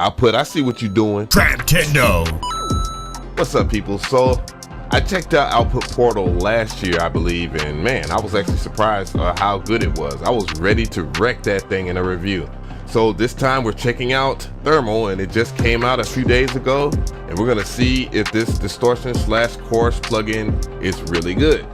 Output, I see what you're doing. Nintendo. What's up, people? So I checked out Output Portal last year, I believe, and man, I was actually surprised how good it was. I was ready to wreck that thing in a review. So this time we're checking out Thermal, and it just came out a few days ago, and we're gonna see if this Distortion / Chorus plugin is really good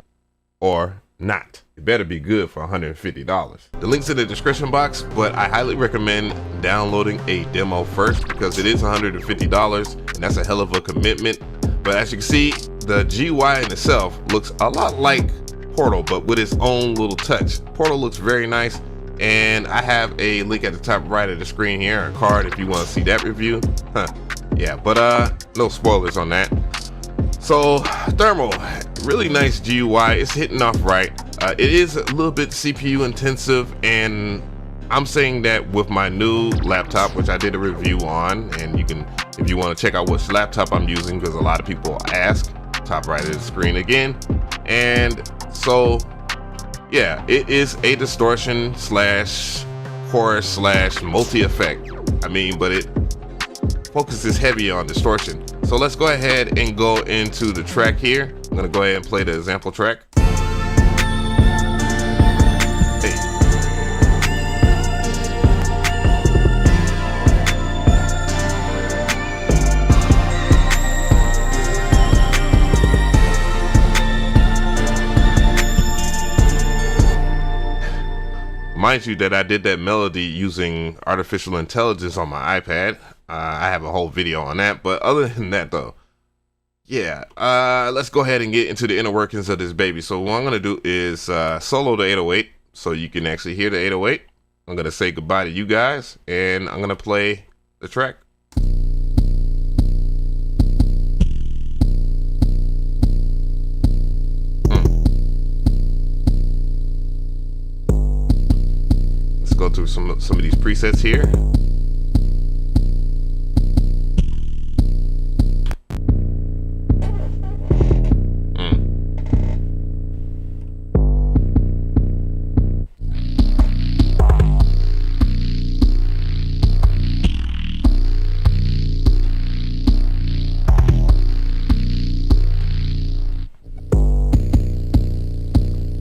or not. It better be good for $150. The link's in the description box, but I highly recommend downloading a demo first because it is $150, and that's a hell of a commitment. But as you can see, the GUI in itself looks a lot like Portal, but with its own little touch. Portal looks very nice, and I have a link at the top right of the screen here, a card if you want to see that review. Yeah, but no spoilers on that. So Thermal, really nice GUI. It's hitting off right. It is a little bit CPU intensive, and I'm saying that with my new laptop, which I did a review on, and you can, if you want to check out which laptop I'm using, because a lot of people ask, top right of the screen again. And so yeah, it is a Distortion / Chorus / multi-effect. I mean, but it focuses heavy on distortion. So let's go ahead and go into the track here. I'm gonna go ahead and play the example track. Mind you that I did that melody using artificial intelligence on my iPad. I have a whole video on that, but other than that though, yeah, let's go ahead and get into the inner workings of this baby. So what I'm gonna do is solo the 808 so you can actually hear the 808. I'm gonna say goodbye to you guys, and I'm gonna play the track. Go through some of these presets here.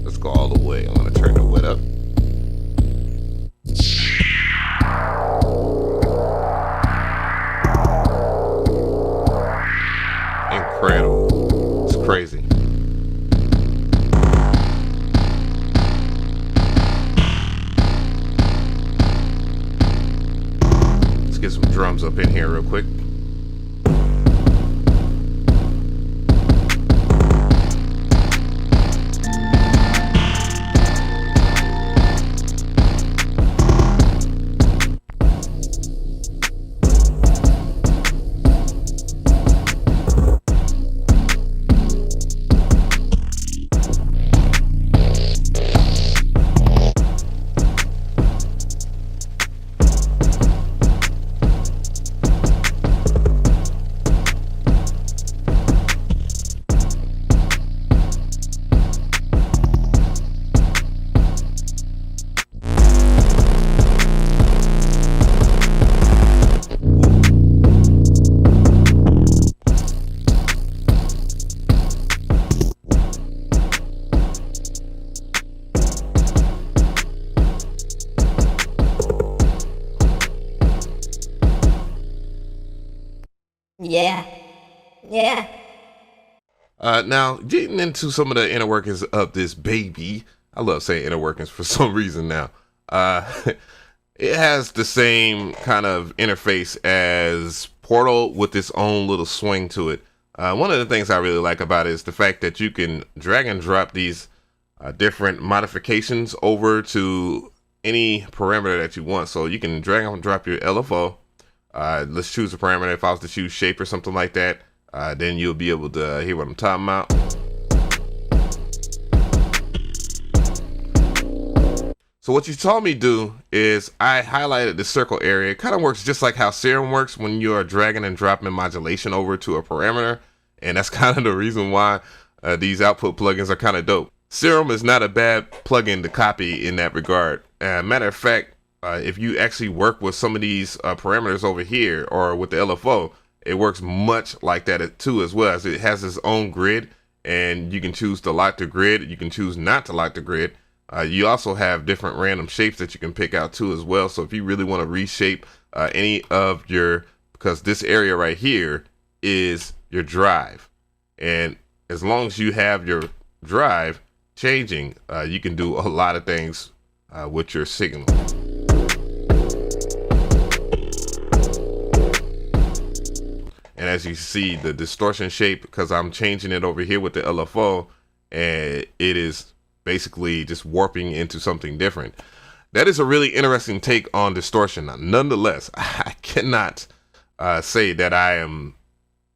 Let's go all the way. I'm gonna turn the width up. Incredible. It's crazy. Let's get some drums up in here real quick. Yeah. Now, getting into some of the inner workings of this baby. I love saying inner workings for some reason now. It has the same kind of interface as Portal with its own little swing to it. One of the things I really like about it is the fact that you can drag and drop these different modifications over to any parameter that you want. So you can drag and drop your LFO. Let's choose a parameter. If I was to choose shape or something like that, then you'll be able to hear what I'm talking about. So what you told me do is I highlighted the circle area. It kind of works just like how Serum works when you are dragging and dropping modulation over to a parameter. And that's kind of the reason why these output plugins are kind of dope. Serum is not a bad plugin to copy in that regard. Matter of fact, if you actually work with some of these parameters over here or with the LFO, it works much like that too as well, as it has its own grid, and you can choose to lock the grid, you can choose not to lock the grid. You also have different random shapes that you can pick out too as well. So if you really want to reshape any of your, because this area right here is your drive, and as long as you have your drive changing, you can do a lot of things with your signal. And as you see, the distortion shape, because I'm changing it over here with the LFO, and it is basically just warping into something different. That is a really interesting take on distortion. Nonetheless, I cannot say that I am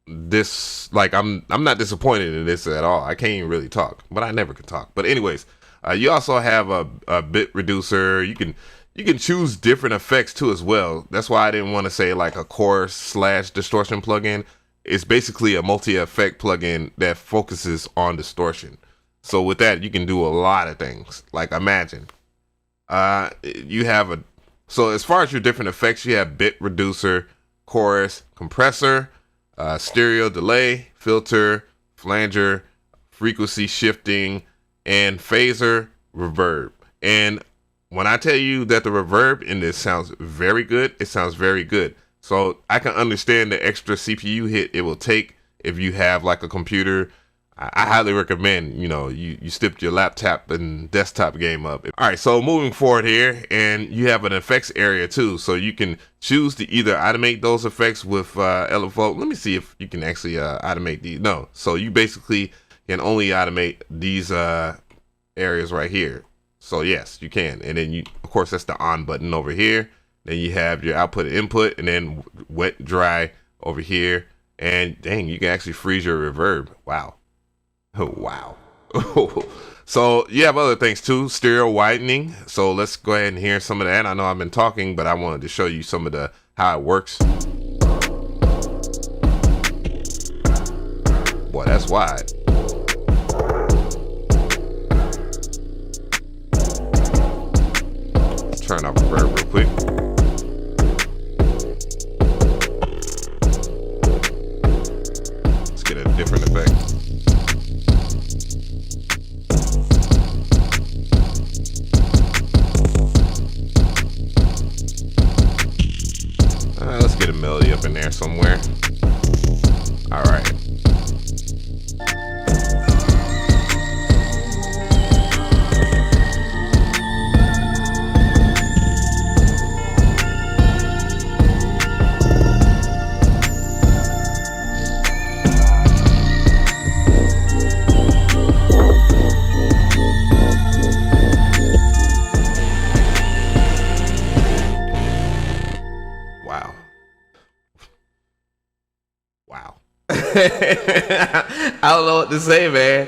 I'm not disappointed in this at all. I can't even really talk, but I never could talk. But anyways, you also have a bit reducer. You can choose different effects too as well. That's why I didn't want to say like a chorus / distortion plugin. It's basically a multi-effect plugin that focuses on distortion. So with that, you can do a lot of things. Like imagine you have so as far as your different effects, you have bit reducer, chorus, compressor, stereo delay, filter, flanger, frequency shifting, and phaser, reverb. And when I tell you that the reverb in this sounds very good, it sounds very good. So I can understand the extra CPU hit it will take if you have like a computer. I highly recommend, you step your laptop and desktop game up. All right, so moving forward here, and you have an effects area too. So you can choose to either automate those effects with LFO. Let me see if you can actually automate these. No, so you basically can only automate these areas right here. So yes, you can. And then of course, that's the on button over here. Then you have your output and input, and then wet, dry over here. And dang, you can actually freeze your reverb. Wow. Oh, wow. So you have other things too, stereo widening. So let's go ahead and hear some of that. I know I've been talking, but I wanted to show you some of how it works. Boy, that's wide. Turn off reverb real quick. Let's get a different effect. Let's get a melody up in there somewhere. All right. Wow. I don't know what to say, man.